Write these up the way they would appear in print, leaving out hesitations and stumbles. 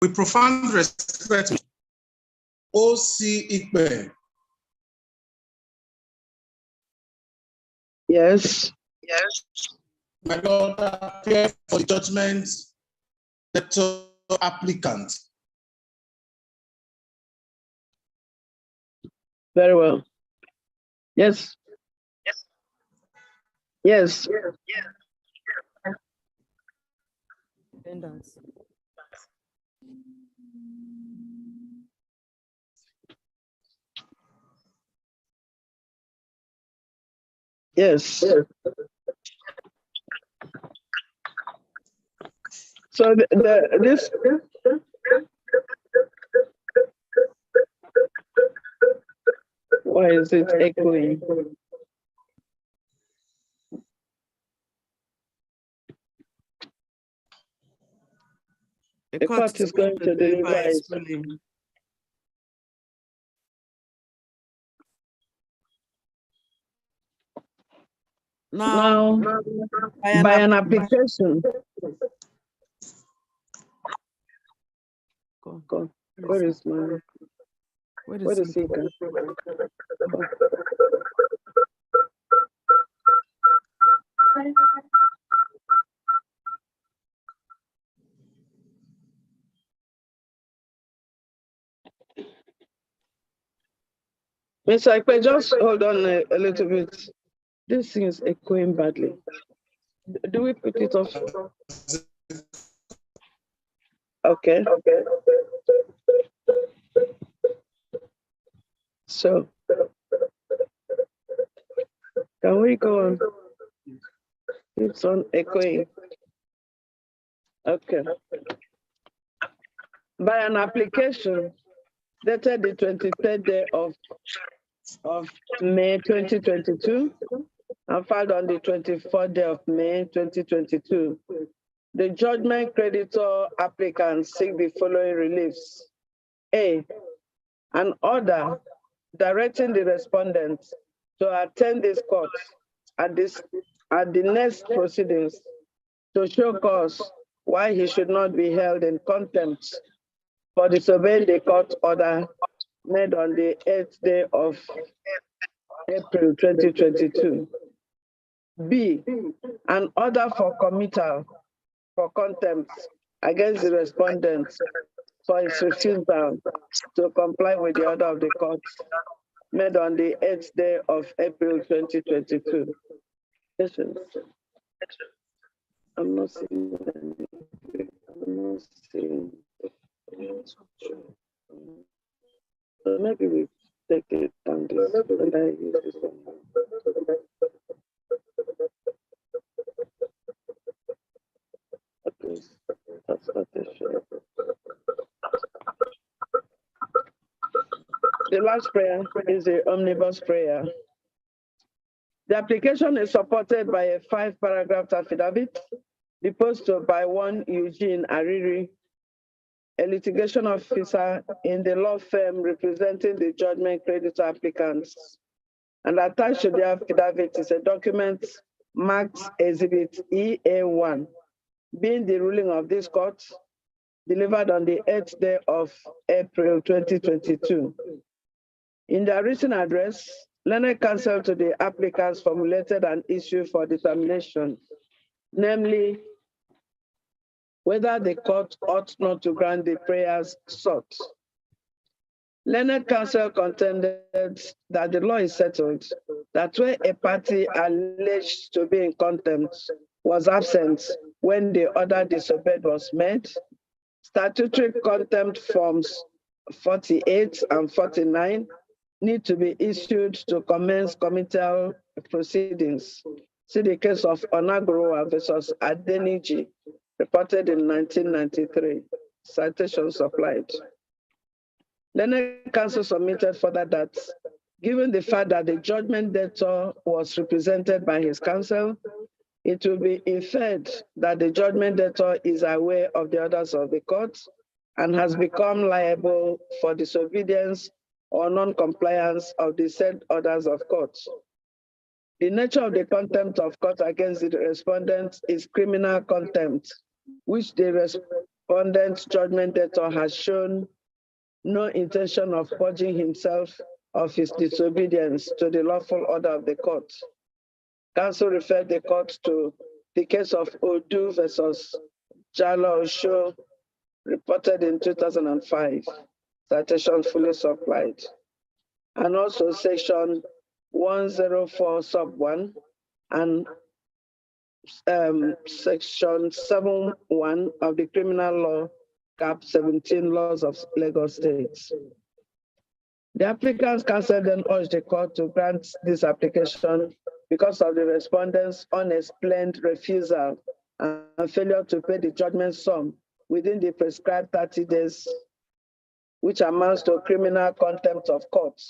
With profound respect, O.C. Idigbe. Yes. Yes. My Lord, appear for the judgment debtor applicant. Very well. Yes. Yes. Yes. Yes. Defendants. Yes. So this why is it echoing? The court is going to deliver its ruling. Now, by an application. Go. Where is my? Where is he? Mr. Ikpe, just hold on a little bit. This thing is echoing badly. Do we put it off? Okay. So, can we go on? It's on echoing. Okay. By an application dated the 23rd day of May 2022 and filed on the 24th day of May 2022, the judgment creditor applicants seek the following reliefs. A, an order directing the respondent to attend this court at the next proceedings to show cause why he should not be held in contempt for disobeying the court order made on the 8th day of April 2022. B, an order for committal for contempt against the respondent for his refusal to comply with the order of the court made on the 8th day of April 2022. Listen, I'm not seeing anything. I'm not seeing. So maybe we take it down this and I use this one. Okay, that's not the show. The last prayer is the omnibus prayer. The application is supported by a 5-paragraph affidavit deposed by one Eugene Ariri, a litigation officer in the law firm representing the judgment creditor applicants. And attached to the affidavit is a document marked Exhibit EA1, being the ruling of this court delivered on the 8th day of April 2022. In their written address, learned counsel to the applicants formulated an issue for determination, namely, whether the court ought not to grant the prayers sought. Learned counsel contended that the law is settled, that where a party alleged to be in contempt was absent when the order disobeyed was made, statutory contempt forms 48 and 49 need to be issued to commence committal proceedings. See the case of Onagoroa versus Adeniji, reported in 1993. Citation supplied. Learned counsel submitted further that, given the fact that the judgment debtor was represented by his counsel, it will be inferred that the judgment debtor is aware of the orders of the court and has become liable for disobedience or non-compliance of the said orders of court. The nature of the contempt of court against the respondent is criminal contempt, which the respondent's judgment debtor has shown no intention of purging himself of his disobedience to the lawful order of the court. Counsel referred the court to the case of Odu versus Jalo Osho, reported in 2005, citation fully supplied. And also section 104 sub 1 and section 7.1 of the criminal law, cap 17 laws of Lagos State. The applicant's counsel then urged the court to grant this application because of the respondent's unexplained refusal and failure to pay the judgment sum within the prescribed 30 days, which amounts to criminal contempt of court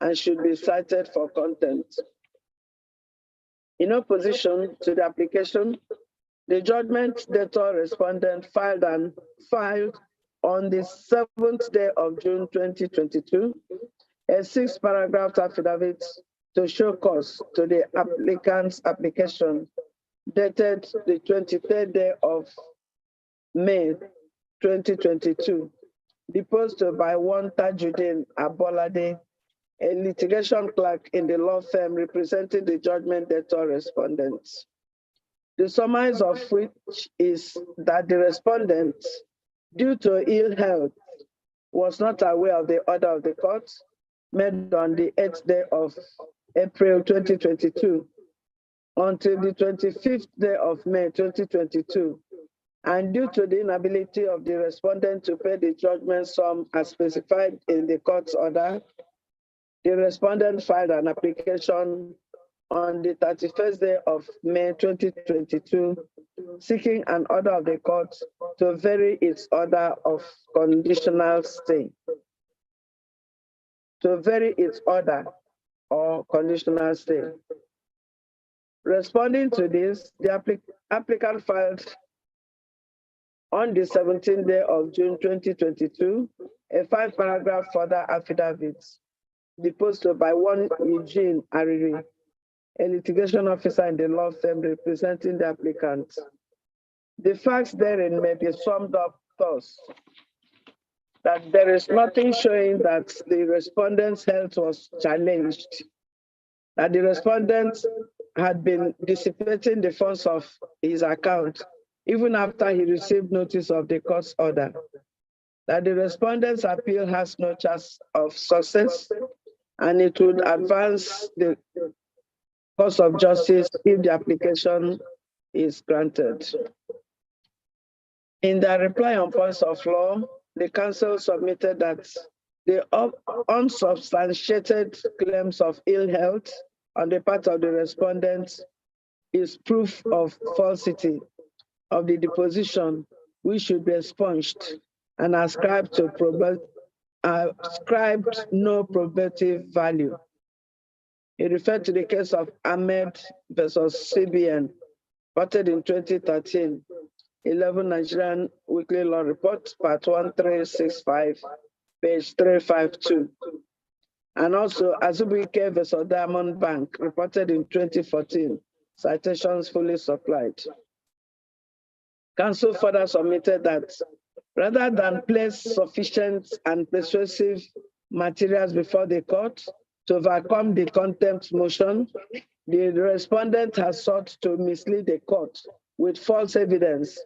and should be cited for contempt. In opposition to the application, the judgment debtor respondent filed on the 7th day of June 2022 a 6-paragraph affidavit to show cause to the applicant's application dated the 23rd day of May 2022, deposed by one Tajuddin Abolade, a litigation clerk in the law firm representing the judgment debtor respondents. The summary of which is that the respondent, due to ill health, was not aware of the order of the court made on the 8th day of April 2022 until the 25th day of May 2022, and due to the inability of the respondent to pay the judgment sum as specified in the court's order, the respondent filed an application on the 31st day of May 2022, seeking an order of the court to vary its order of conditional stay. To vary its order or conditional stay. Responding to this, the applicant filed on the 17th day of June 2022, a 5-paragraph further affidavit deposed by one Eugene Ariri, a litigation officer in the law firm representing the applicant. The facts therein may be summed up thus: that there is nothing showing that the respondent's health was challenged, that the respondent had been dissipating the funds of his account even after he received notice of the court's order, that the respondent's appeal has no chance of success, and it would advance the cause of justice if the application is granted. In their reply on points of law, the counsel submitted that the unsubstantiated claims of ill health on the part of the respondent is proof of falsity of the deposition, which should be expunged and ascribed no probative value. He referred to the case of Ahmed versus CBN, reported in 2013, 11 Nigerian Weekly Law Report, part 1365, page 352. And also Azubuike versus Diamond Bank, reported in 2014, citations fully supplied. Counsel further submitted that rather than place sufficient and persuasive materials before the court to overcome the contempt motion, the respondent has sought to mislead the court with false evidence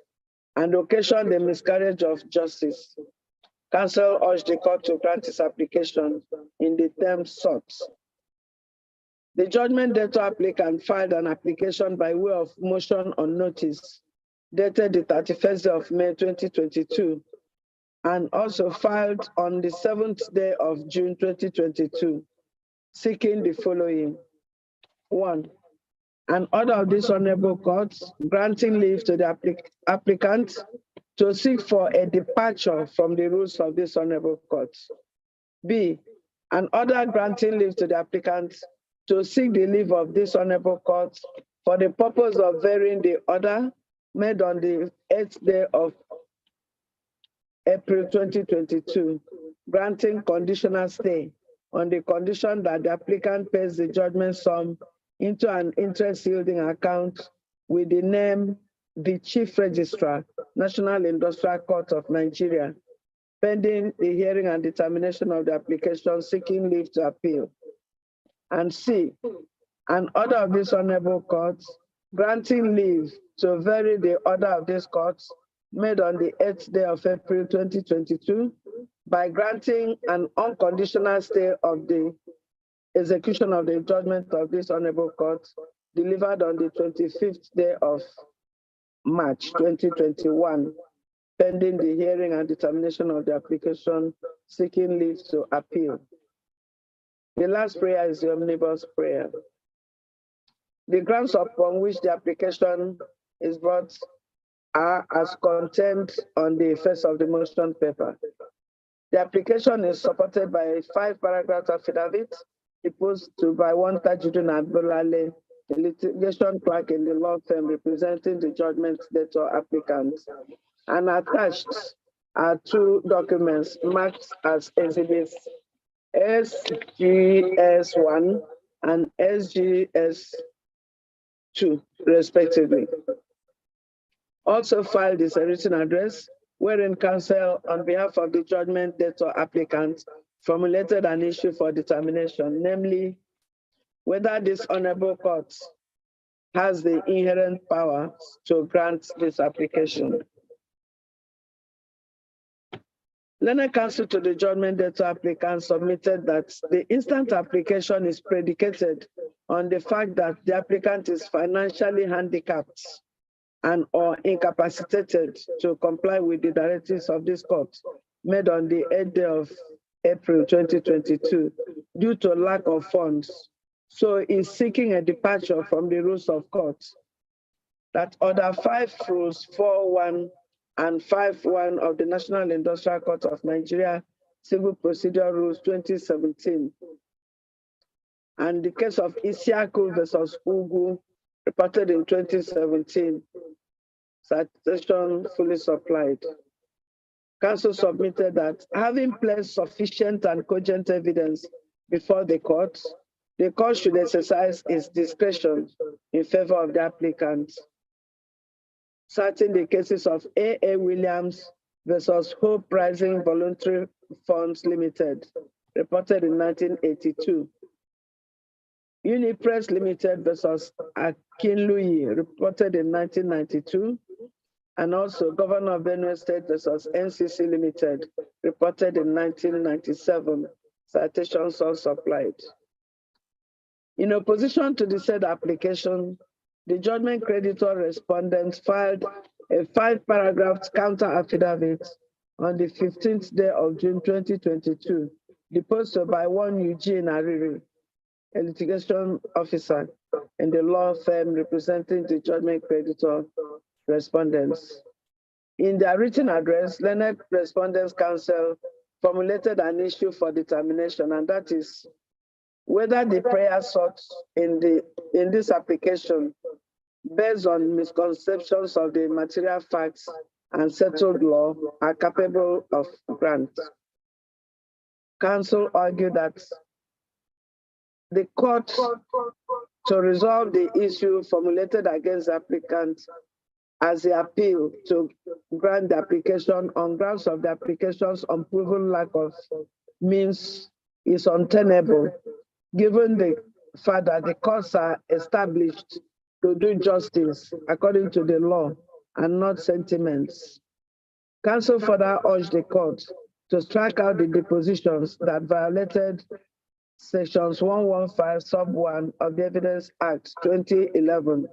and occasion the miscarriage of justice. Counsel urged the court to grant his application in the terms sought. The judgment debtor applicant filed an application by way of motion on notice dated the 31st day of May 2022, and also filed on the 7th day of June 2022, seeking the following: 1, an order of this honorable court granting leave to the applicant to seek for a departure from the rules of this honorable court. B, an order granting leave to the applicant to seek the leave of this honorable court for the purpose of varying the order made on the 8th day of April 2022, granting conditional stay on the condition that the applicant pays the judgment sum into an interest-yielding account with the name the Chief Registrar, National Industrial Court of Nigeria, pending the hearing and determination of the application seeking leave to appeal. And C, an order of this honorable court granting leave to vary the order of this court made on the 8th day of April 2022 by granting an unconditional stay of the execution of the judgment of this honorable court delivered on the 25th day of March 2021, pending the hearing and determination of the application seeking leave to appeal. The last prayer is the omnibus prayer. The grounds upon which the application is brought are as contained on the face of the motion paper. The application is supported by a 5-paragraph affidavit deposed to by one Tajudun Abolale, the litigation clerk in the law firm representing the judgment debtor applicant, and attached are 2 documents marked as exhibits SGS1 and SGS2, respectively. Also filed is a written address wherein counsel on behalf of the judgment debtor applicant formulated an issue for determination, namely whether this honorable court has the inherent power to grant this application. Learned counsel to the judgment debtor applicant submitted that the instant application is predicated on the fact that the applicant is financially handicapped and or incapacitated to comply with the directives of this court made on the 8th day of April 2022 due to lack of funds. So is seeking a departure from the rules of court. That Order 5 Rules 4.1 and 5.1 of the National Industrial Court of Nigeria Civil Procedure Rules 2017. And the case of Isiaku versus Ugu, reported in 2017, citation fully supplied. Counsel submitted that having placed sufficient and cogent evidence before the court should exercise its discretion in favor of the applicant, citing the cases of A.A. Williams versus Hope Rising Voluntary Funds Limited, reported in 1982. Unipress Limited versus Akinluyi, reported in 1992. And also Governor of Benue State versus NCC Limited, reported in 1997, citations all supplied. In opposition to the said application, the judgment creditor respondent filed a 5-paragraph counter affidavit on the 15th day of June 2022, deposed by one Eugene Ariri, a litigation officer in the law firm representing the judgment creditor respondents. In their written address, Learned Respondents Council formulated an issue for determination, and that is whether the prayer sought in this application, based on misconceptions of the material facts and settled law, are capable of grant. Council argued that the court, to resolve the issue formulated against the applicant as the appeal to grant the application on grounds of the application's unproven lack of means, is untenable, given the fact that the courts are established to do justice according to the law and not sentiments. Counsel further urged the court to strike out the depositions that violated sections 115 sub 1 of the Evidence Act 2011.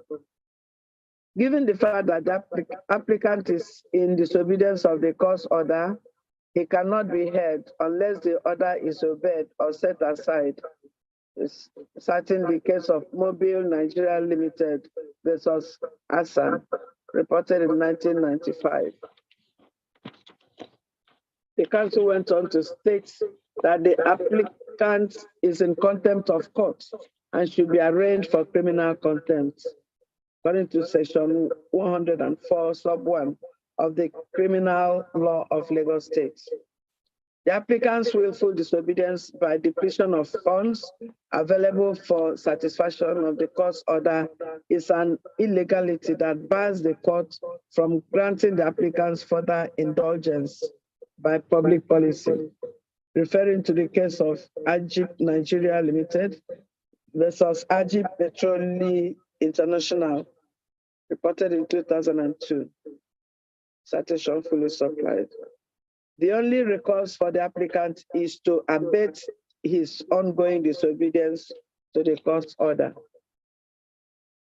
Given the fact that the applicant is in disobedience of the court's order, he cannot be heard unless the order is obeyed or set aside, citing the case of Mobile Nigeria Limited versus Asa, reported in 1995. The counsel went on to state that the applicant is in contempt of court and should be arraigned for criminal contempt, according to section 104 sub 1 of the Criminal Law of Lagos State. The applicant's willful disobedience by depletion of funds available for satisfaction of the court's order is an illegality that bars the court from granting the applicants further indulgence by public policy, referring to the case of Ajip Nigeria Limited versus Ajip Petroleum International, reported in 2002. Citation fully supplied. The only recourse for the applicant is to abate his ongoing disobedience to the court's order.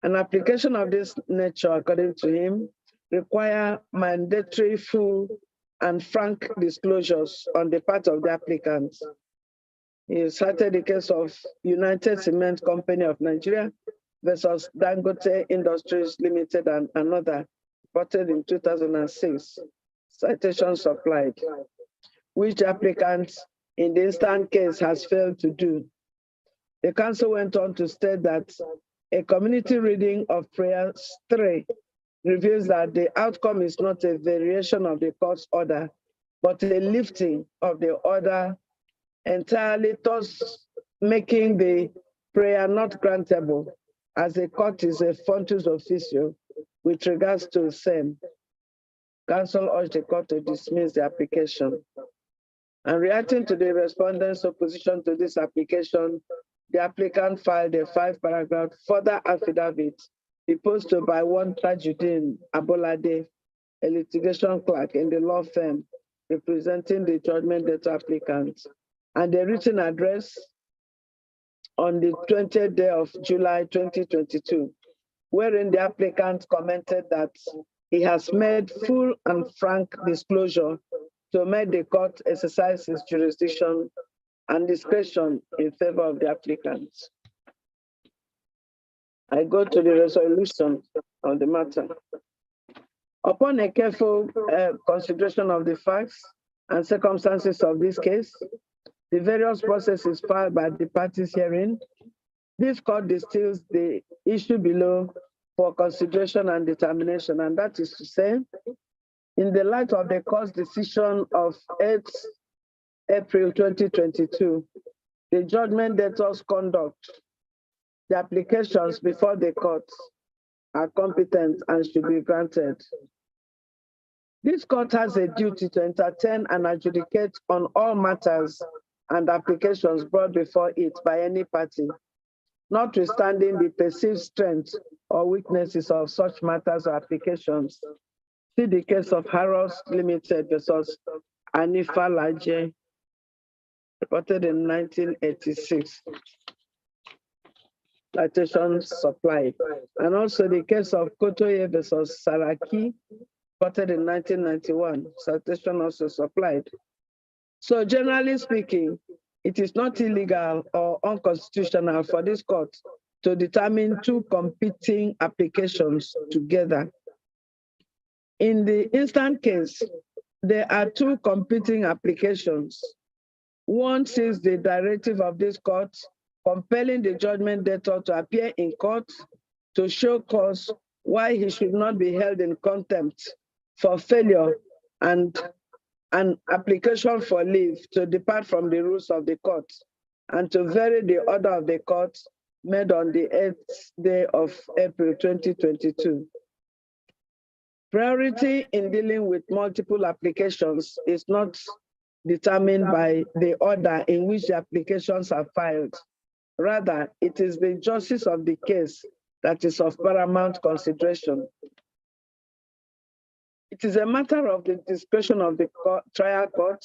An application of this nature, according to him, require mandatory full and frank disclosures on the part of the applicant. He cited the case of United Cement Company of Nigeria versus Dangote Industries Limited and another, reported in 2006. Citation supplied, which the applicant in the instant case has failed to do. The counsel went on to state that a community reading of prayers 3 reveals that the outcome is not a variation of the court's order, but a lifting of the order entirely, thus making the prayer not grantable, as the court is a fontus officio with regards to the same. Counsel urged the court to dismiss the application. And reacting to the respondent's opposition to this application, the applicant filed a 5-paragraph further affidavit deposed to by one Tajuddin Abolade, a litigation clerk in the law firm representing the judgment debtor applicant, and a written address on the 20th day of July 2022, wherein the applicant commented that he has made full and frank disclosure to make the court exercise its jurisdiction and discretion in favor of the applicant. I go to the resolution of the matter. Upon a careful consideration of the facts and circumstances of this case, the various processes filed by the parties herein, this court distills the issue below for consideration and determination, and that is to say, in the light of the court's decision of 8 April 2022, the judgment debtor's conduct, the applications before the court are competent and should be granted. This court has a duty to entertain and adjudicate on all matters and applications brought before it by any party, notwithstanding the perceived strength or weaknesses of such matters or applications. See the case of Harrods Limited versus Anifa Laje, reported in 1986. Citation supplied. And also the case of Kotoye versus Saraki, reported in 1991. Citation also supplied. So generally speaking, it is not illegal or unconstitutional for this court to determine two competing applications together. In the instant case, there are two competing applications. One sees the directive of this court compelling the judgment debtor to appear in court to show cause why he should not be held in contempt for failure, and an application for leave to depart from the rules of the court and to vary the order of the court made on the 8th day of April 2022. Priority in dealing with multiple applications is not determined by the order in which the applications are filed. Rather, it is the justice of the case that is of paramount consideration. It is a matter of the discretion of the trial court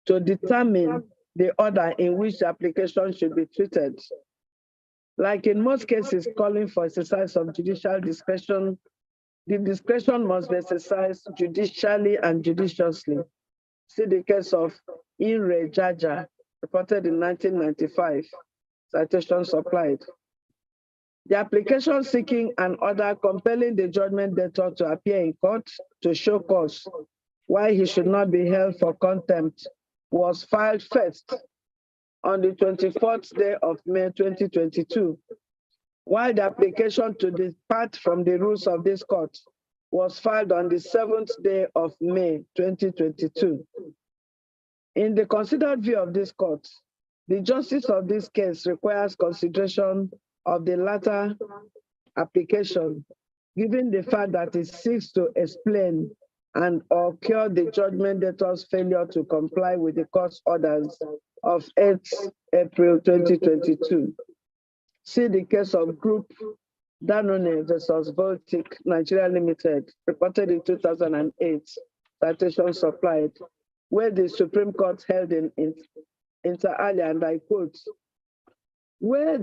to determine the order in which the application should be treated. Like in most cases calling for exercise of judicial discretion, the discretion must be exercised judicially and judiciously. See the case of Ire Jaja, reported in 1995, citation supplied. The application seeking an order compelling the judgment debtor to appear in court to show cause why he should not be held for contempt was filed first on the 24th day of May 2022, while the application to depart from the rules of this court was filed on the 7th day of May 2022. In the considered view of this court, the justice of this case requires consideration of the latter application, given the fact that it seeks to explain and or cure the judgment debtor's failure to comply with the court orders of 8 April 2022. See the case of Group Danone versus Baltic Nigeria Limited, reported in 2008, citation supplied, where the Supreme Court held in inter alia, and I quote, where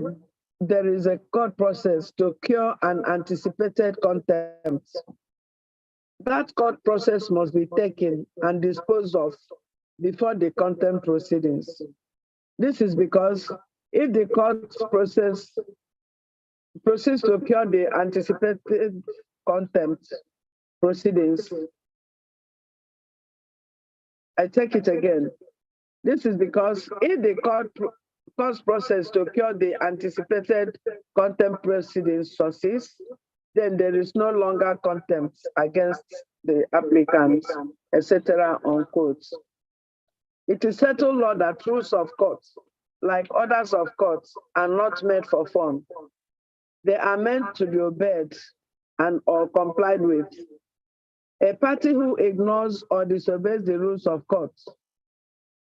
there is a court process to cure an anticipated contempt, that court process must be taken and disposed of before the contempt proceedings. This is because if the court process proceeds to cure the anticipated contempt proceedings, I take it again. This is because if the court process to cure the anticipated contempt proceedings succeeds, then there is no longer contempt against the applicant, etc. unquote. It is settled law that rules of court, like orders of court, are not made for fun. They are meant to be obeyed and or complied with. A party who ignores or disobeys the rules of court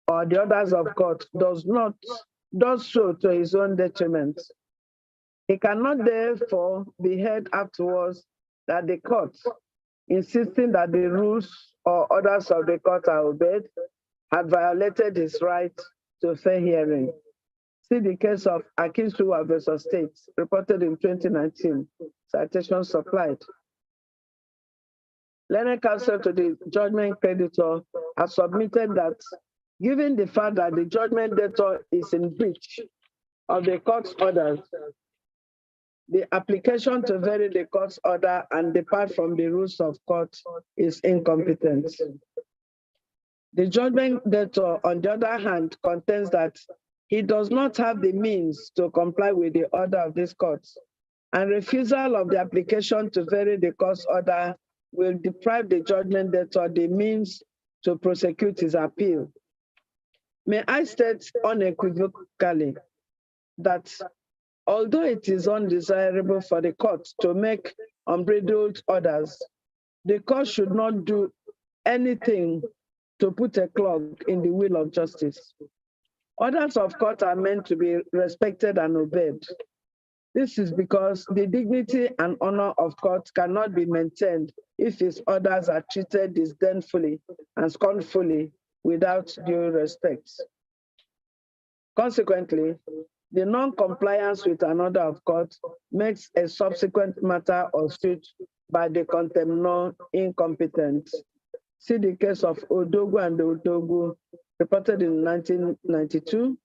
or the orders of court does so to his own detriment. He cannot therefore be held afterwards that the court, insisting that the rules or orders of the court are obeyed, had violated his right to fair hearing. See the case of Akinsuwa versus State, reported in 2019, citation supplied. Learned counsel to the judgment creditor has submitted that, given the fact that the judgment debtor is in breach of the court's orders, the application to vary the court's order and depart from the rules of court is incompetent. The judgment debtor, on the other hand, contends that he does not have the means to comply with the order of this court, and refusal of the application to vary the court's order will deprive the judgment debtor the means to prosecute his appeal. May I state unequivocally that although it is undesirable for the court to make unbridled orders, the court should not do anything to put a clog in the wheel of justice. Orders of court are meant to be respected and obeyed. This is because the dignity and honor of court cannot be maintained if its orders are treated disdainfully and scornfully without due respect. Consequently, the non-compliance with an order of court makes a subsequent matter of suit by the contemnor incompetent. See the case of Odogu and Odogu, reported in 1992,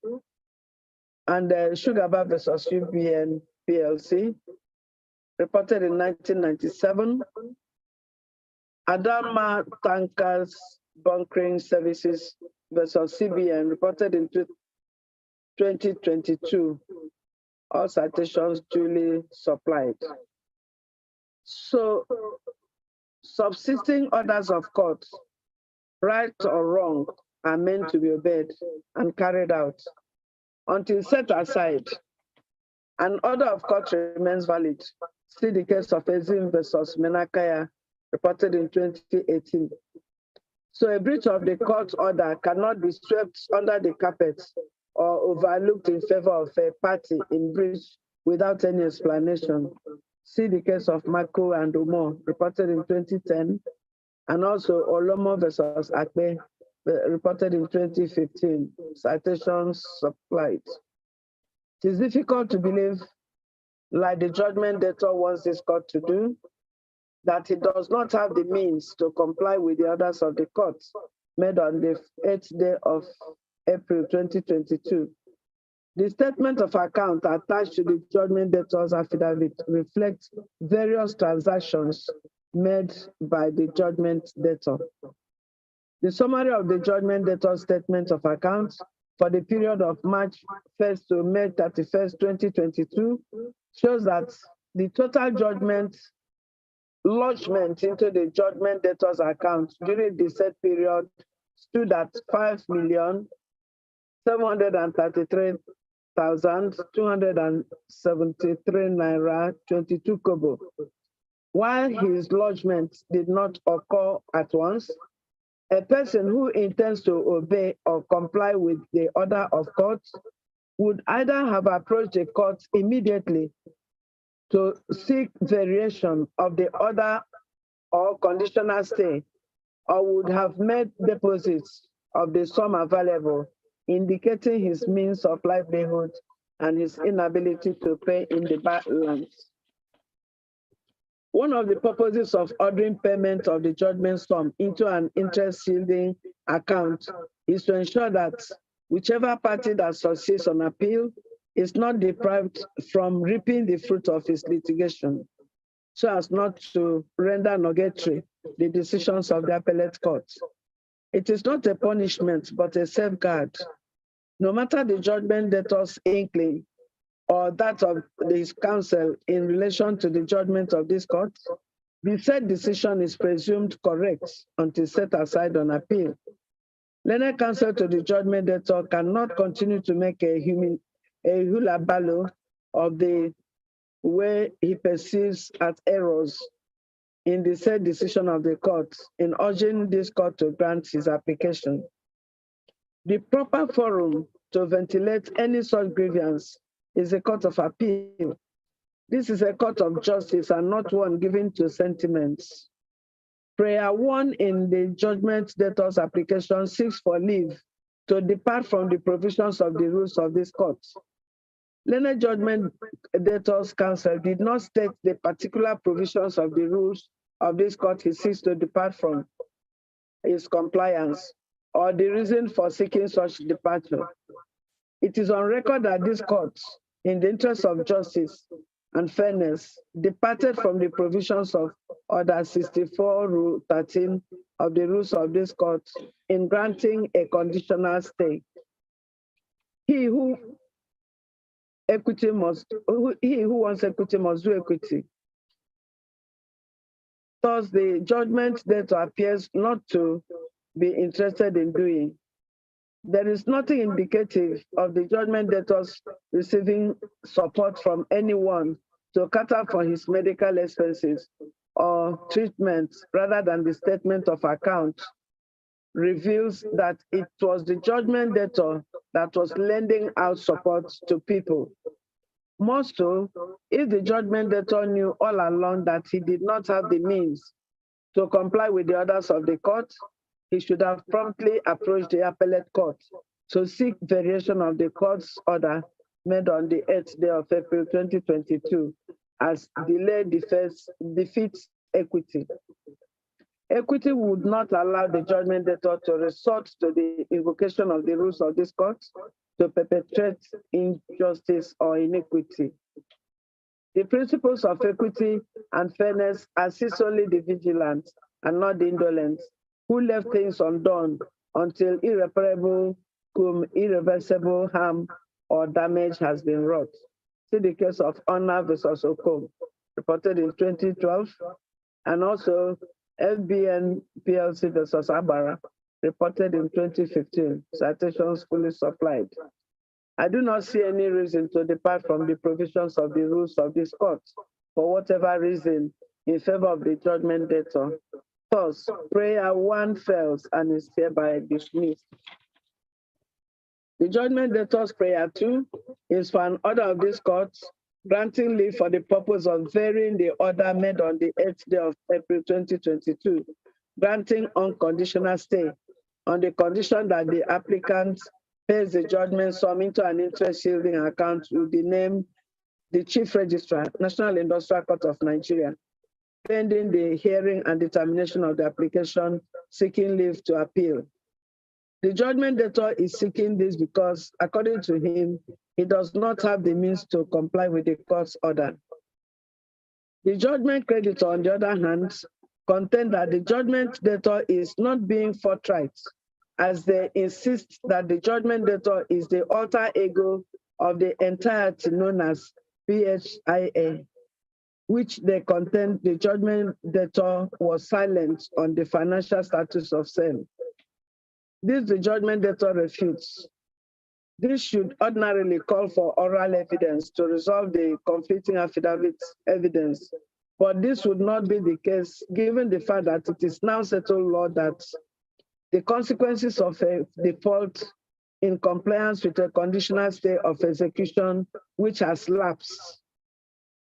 and Sugarbar versus UBN PLC, reported in 1997, Adama Tankers Bunkering Services versus CBN, reported in 2022, all citations duly supplied. So, subsisting orders of court, right or wrong, are meant to be obeyed and carried out until set aside. An order of court remains valid. See the case of Ezim versus Menakaya, reported in 2018. So a breach of the court order cannot be swept under the carpet or overlooked in favor of a party in breach without any explanation. See the case of Mako and Omo, reported in 2010, and also Olomo versus Akbe, reported in 2015, citations supplied. It is difficult to believe, like the judgment debtor wants this court to do, that he does not have the means to comply with the orders of the court made on the 8th day of April 2022. The statement of account attached to the judgment debtor's affidavit reflects various transactions made by the judgment debtor. The summary of the judgment debtor's statement of account for the period of March 1st to May 31st, 2022 shows that the total judgment lodgement into the judgment debtor's account during the said period stood at 5,733,273 naira 22 kobo. While his lodgement did not occur at once, a person who intends to obey or comply with the order of court would either have approached the court immediately to seek variation of the order or conditional stay, or would have made deposits of the sum available, indicating his means of livelihood and his inability to pay in the balance. One of the purposes of ordering payment of the judgment sum into an interest-yielding account is to ensure that whichever party that succeeds on appeal is not deprived from reaping the fruit of his litigation, so as not to render nugatory the decisions of the appellate court. It is not a punishment, but a safeguard. No matter the judgment debtor's inkling or that of his counsel in relation to the judgment of this court, the said decision is presumed correct until set aside on appeal. Learned counsel to the judgment debtor cannot continue to make a hula baloo of the way he perceives as errors in the said decision of the court in urging this court to grant his application. The proper forum to ventilate any such grievance is a court of appeal. This is a court of justice and not one given to sentiments. Prayer 1 in the judgment debtor's application seeks for leave to depart from the provisions of the rules of this court. Learned judgment debtor's counsel did not state the particular provisions of the rules of this court he seeks to depart from his compliance or the reason for seeking such departure. It is on record that this court, in the interest of justice and fairness, departed from the provisions of Order 64, Rule 13 of the rules of this court in granting a conditional stay. He who wants equity must do equity. Thus, the judgment debtor appears not to be interested in doing. There is nothing indicative of the judgment debtors receiving support from anyone to cater for his medical expenses or treatment, rather than the statement of account reveals that it was the judgment debtor that was lending out support to people. More so, if the judgment debtor knew all along that he did not have the means to comply with the orders of the court, he should have promptly approached the appellate court to seek variation of the court's order made on the 8th day of April 2022, as delay defeats equity. Equity would not allow the judgment debtor to resort to the invocation of the rules of this court to perpetrate injustice or iniquity. The principles of equity and fairness assist only the vigilant and not the indolent, who left things undone until irreparable, irreversible harm or damage has been wrought. See the case of Honor versus Okom, reported in 2012, and also FBN PLC versus Abara, reported in 2015, citations fully supplied. I do not see any reason to depart from the provisions of the rules of this court, for whatever reason, in favor of the judgment debtor. Thus, prayer 1 fails and is hereby dismissed. The judgment debtor's prayer 2 is for an order of this court granting leave for the purpose of varying the order made on the 8th day of April 2022, granting unconditional stay on the condition that the applicant pays the judgment sum into an interest-yielding account with the name, the Chief Registrar, National Industrial Court of Nigeria, pending the hearing and determination of the application seeking leave to appeal. The judgment debtor is seeking this because, according to him, he does not have the means to comply with the court's order. The judgment creditor, on the other hand, contend that the judgment debtor is not being forthright, as they insist that the judgment debtor is the alter ego of the entirety known as PHIA, which they contend the judgment debtor was silent on the financial status of same. This the judgment debtor refutes. This should ordinarily call for oral evidence to resolve the conflicting affidavit evidence. But this would not be the case given the fact that it is now settled law that the consequences of a default in compliance with a conditional stay of execution which has lapsed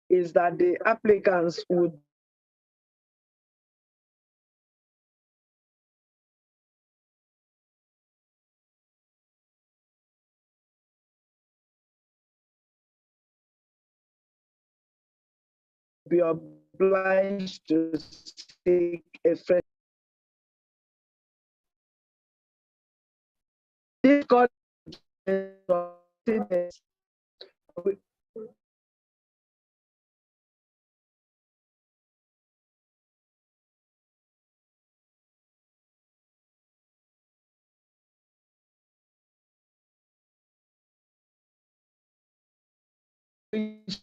is that the applicants would be obliged to seek a fresh. This court please.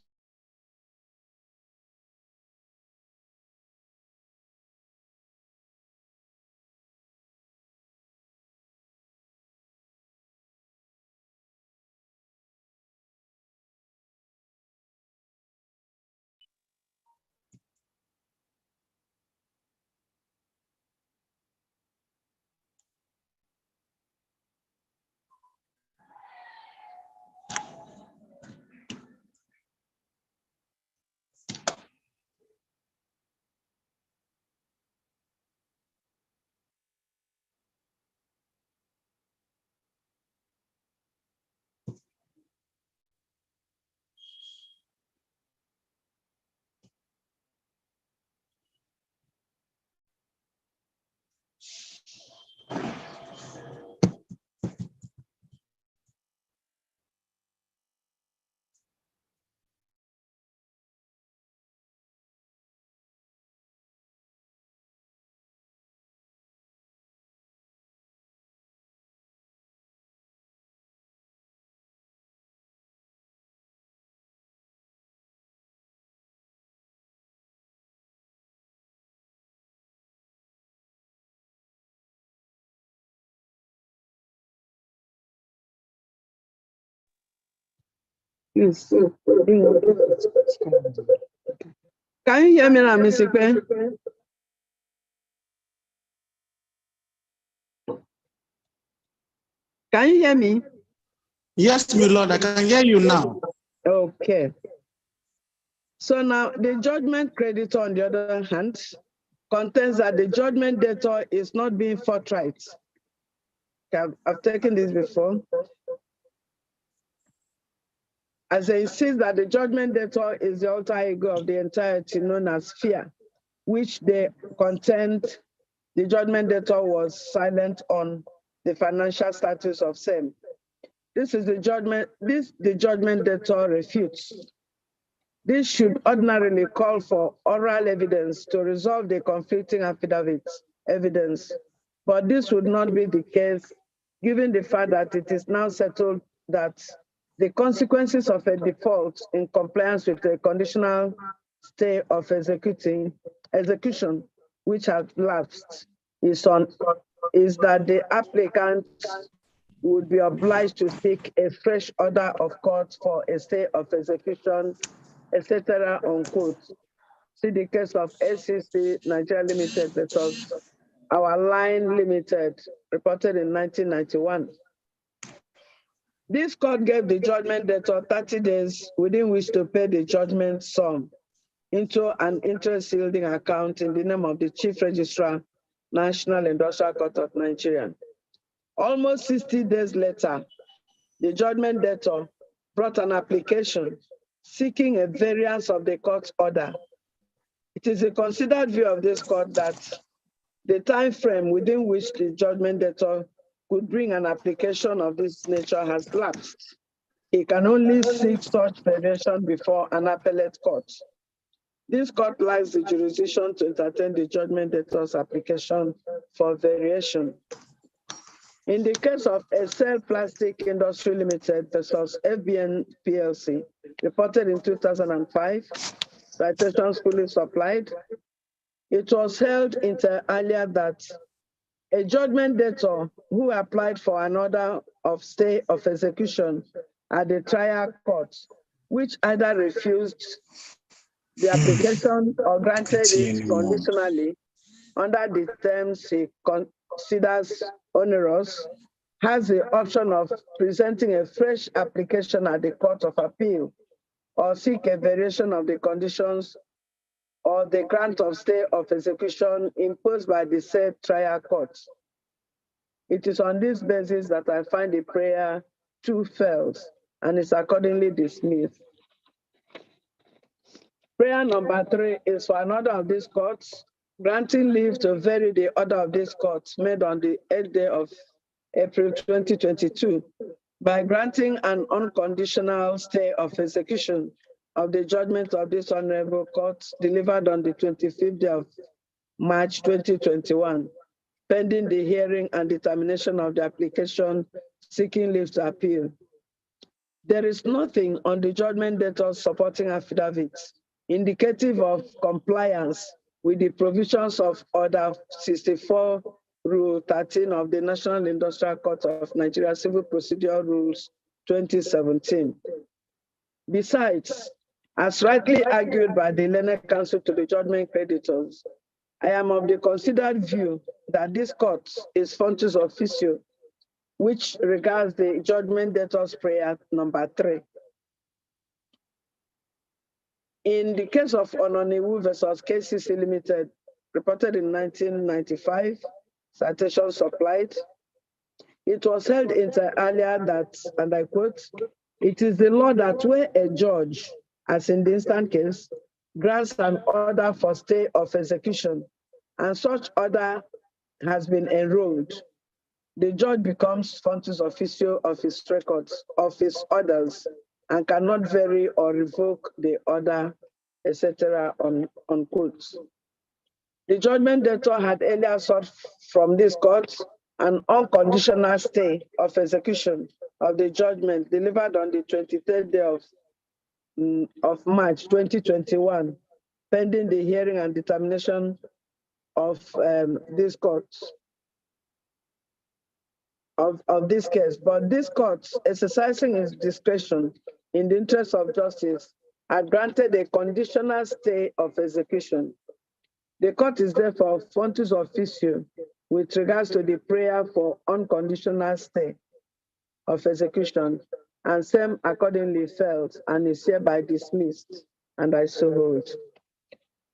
Can you hear me now, Ms. Ikpe? Can you hear me? Yes, my Lord, I can hear you now. Okay. So now the judgment creditor, on the other hand, contends that the judgment debtor is not being forthright. I've taken this before. As it says that the judgment debtor is the alter ego of the entirety known as fear, which they contend the judgment debtor was silent on the financial status of same. This is the judgment debtor refutes. This should ordinarily call for oral evidence to resolve the conflicting affidavit evidence, but this would not be the case given the fact that it is now settled that the consequences of a default in compliance with a conditional stay of execution, which has lapsed, is that the applicant would be obliged to seek a fresh order of court for a stay of execution, etc., unquote. See the case of SCC Nigeria Limited versus Our Line Limited, reported in 1991. This court gave the judgment debtor 30 days within which to pay the judgment sum into an interest-yielding account in the name of the Chief Registrar, National Industrial Court of Nigeria. Almost 60 days later, the judgment debtor brought an application seeking a variance of the court's order. It is a considered view of this court that the time frame within which the judgment debtor could bring an application of this nature has lapsed. He can only seek such variation before an appellate court. This court lacks the jurisdiction to entertain the judgment debtor's application for variation. In the case of Excel Plastic Industry Limited versus FBN PLC, reported in 2005, citations fully supplied, it was held inter alia that A judgment debtor who applied for an order of stay of execution at the trial court, which either refused the application or granted it conditionally under the terms he considers onerous, has the option of presenting a fresh application at the Court of Appeal or seek a variation of the conditions or the grant of stay of execution imposed by the said trial court. It is on this basis that I find the prayer too fails and is accordingly dismissed. Prayer number 3 is for an order of this court, granting leave to vary the order of this court made on the 8th day of April 2022 by granting an unconditional stay of execution of the judgment of this honorable court delivered on the 25th day of March 2021, pending the hearing and determination of the application seeking leave to appeal. There is nothing on the judgment debtor's supporting affidavits indicative of compliance with the provisions of Order 64, Rule 13 of the National Industrial Court of Nigeria Civil Procedure Rules 2017. Besides, as rightly argued by the learned counsel to the judgment creditors, I am of the considered view that this court is functus officio, which regards the judgment debtor's prayer number 3. In the case of Ononiwu versus KCC Limited, reported in 1995, citation supplied, it was held inter alia that, and I quote, "It is the law that where a judge, as in the instant case, grants an order for stay of execution, and such order has been enrolled, the judge becomes functus officio of his records, of his orders, and cannot vary or revoke the order, etc., unquote." The judgment debtor had earlier sought from this court an unconditional stay of execution of the judgment delivered on the 23rd day of March 2021, pending the hearing and determination of this court, of this case. But this court, exercising its discretion in the interest of justice, had granted a conditional stay of execution. The court is therefore functus officio with regards to the prayer for unconditional stay of execution, and same accordingly felt and is hereby dismissed, and I so hold.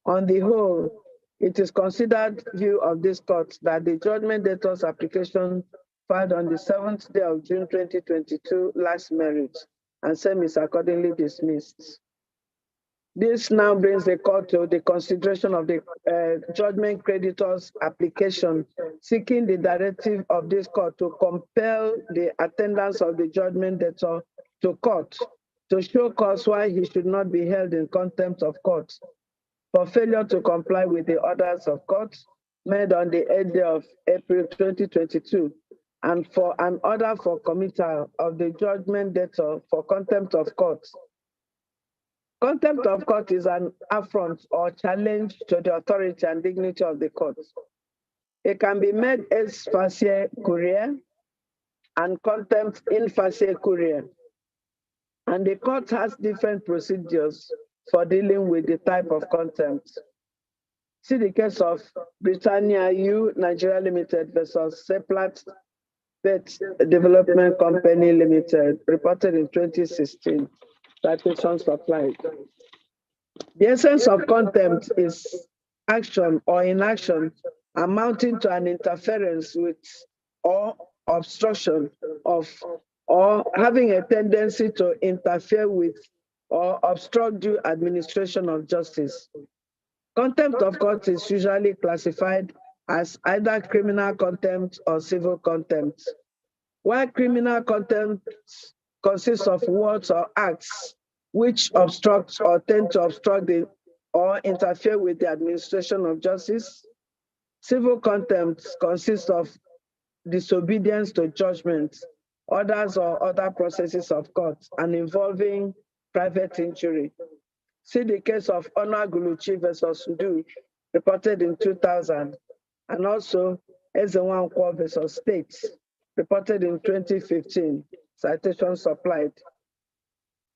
On the whole, it is considered view of this court that the judgment debtor's application filed on the 7th day of June 2022 last merit, and same is accordingly dismissed. This now brings the court to the consideration of the judgment creditor's application, seeking the directive of this court to compel the attendance of the judgment debtor to court to show cause why he should not be held in contempt of court for failure to comply with the orders of court made on the 8th day of April 2022, and for an order for committal of the judgment debtor for contempt of court. Contempt of court is an affront or challenge to the authority and dignity of the court. It can be made ex facie courier and contempt in facie courier. And the court has different procedures for dealing with the type of contempt. See the case of Britannia U Nigeria Limited versus Seplat Pet Development Company Limited, reported in 2016. Citations supplied. The essence of contempt is action or inaction amounting to an interference with or obstruction of, or having a tendency to interfere with or obstruct due administration of justice. Contempt of court is usually classified as either criminal contempt or civil contempt. While criminal contempt consists of words or acts which obstruct or tend to obstruct or interfere with the administration of justice, civil contempt consists of disobedience to judgment, orders or other processes of court, and involving private injury. See the case of Honor Guluchi versus Ndu, reported in 2000, and also Ezenwankwo versus States, reported in 2015, citation supplied.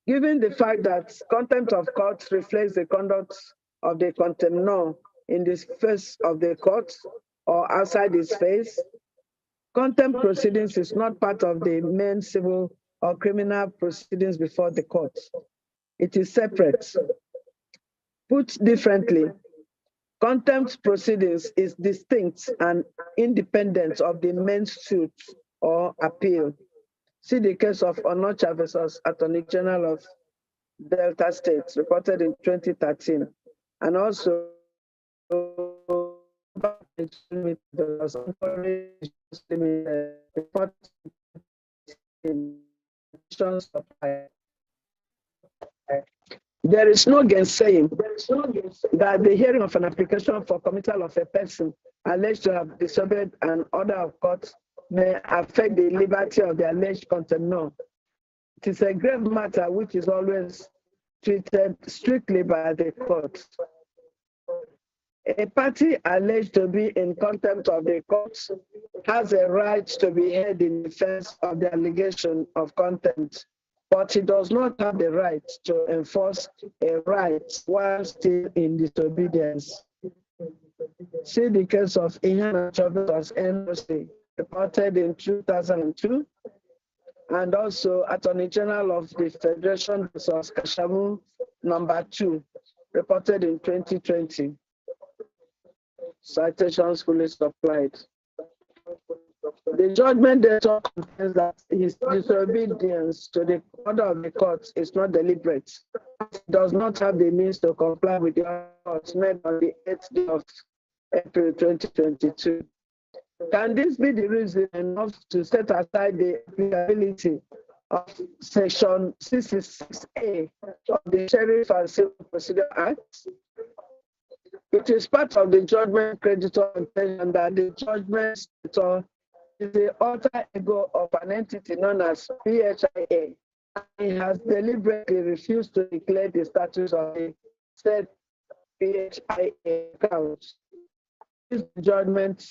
Given the fact that contempt of court reflects the conduct of the contemnor in the face of the court or outside its face, contempt proceedings is not part of the main civil or criminal proceedings before the court. It is separate. Put differently, contempt proceedings is distinct and independent of the main suit or appeal. See the case of Onocha versus Attorney General of Delta State, reported in 2013, and also there is no gainsaying that the hearing of an application for committal of a person alleged to have disobeyed an order of court may affect the liberty of the alleged contemnor. It is a grave matter which is always treated strictly by the court. A party alleged to be in contempt of the court has a right to be heard in defense of the allegation of contempt, but he does not have the right to enforce a right while still in disobedience. See the case of Ihana versus NOC, reported in 2002, and also Attorney General of the Federation versus Kashamu #2, reported in 2020. Citations fully supplied. The judgment therefore confirms that his disobedience to the order of the court is not deliberate. He does not have the means to comply with the orders made on the 8th day of April 2022. Can this be the reason enough to set aside the applicability of Section 66A of the Sheriff and Civil Procedure Act? It is part of the judgment creditor intention that the judgment creditor is the alter ego of an entity known as PHIA. He has deliberately refused to declare the status of the said PHIA account. This judgment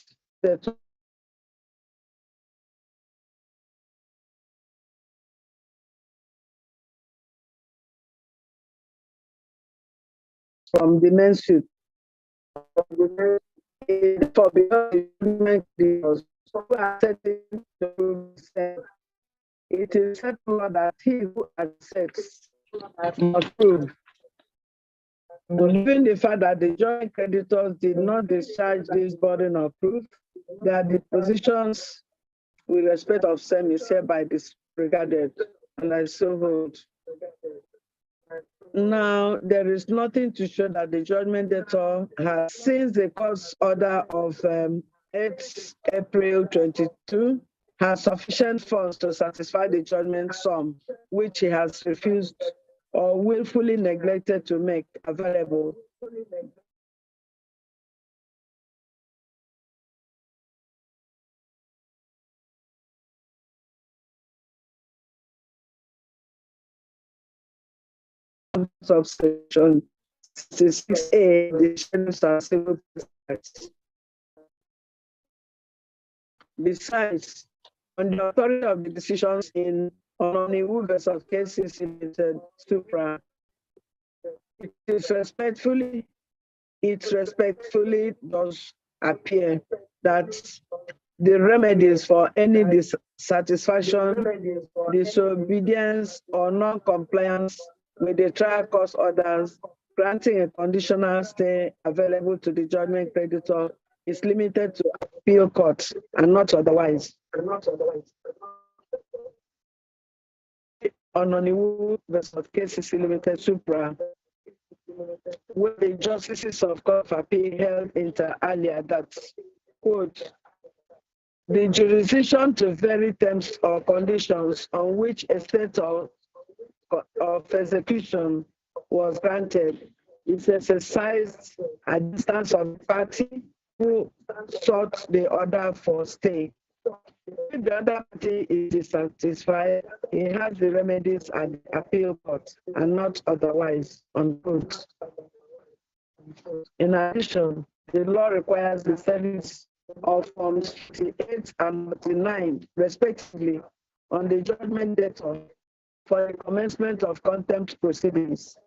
from the main suit. It is settled that he who accepts must prove. Given the fact that the joint creditors did not discharge this burden of proof, that the positions with respect of same is hereby disregarded, and I so hold. Now, there is nothing to show that the judgment debtor has, since the court's order of 8 April 22, has sufficient funds to satisfy the judgment sum, which he has refused or willfully neglected to make available. Of Section 66A, the Sheriff's and Civil Acts. Besides, on the authority of the decisions in Ononiwu versus cases limited supra, it respectfully does appear that the remedies for any dissatisfaction, disobedience, or non-compliance with the trial court orders granting a conditional stay available to the judgment creditor is limited to appeal court and not otherwise. Ononiwu versus cases limited supra, where the justices of court of appeal held inter alia that, quote, the jurisdiction to vary terms or conditions on which a state of execution was granted is exercised at distance of the party who sought the order for stay. If the other party is dissatisfied, he has the remedies at the appeal court and not otherwise, unquote. In addition, the law requires the service of Forms 48 and 49, respectively, on the judgment debtor for the commencement of contempt proceedings.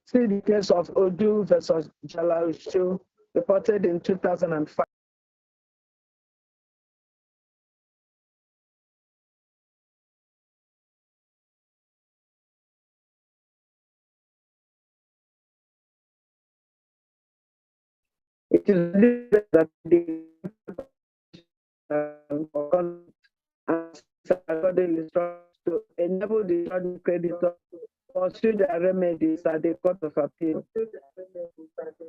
See the case of Odu versus Jalaushu, reported in 2005. It is that the to enable the judgment creditor pursue their remedies at the Court of Appeal.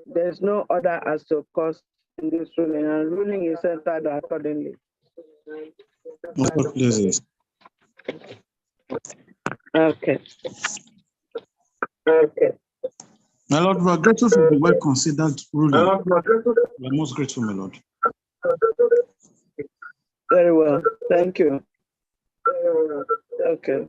There is no order as to cost in this ruling, and ruling is entered accordingly. Please. Okay. Okay. My Lord, we are grateful for the well-considered ruling. We are most grateful, my Lord. Very well. Thank you. Okay.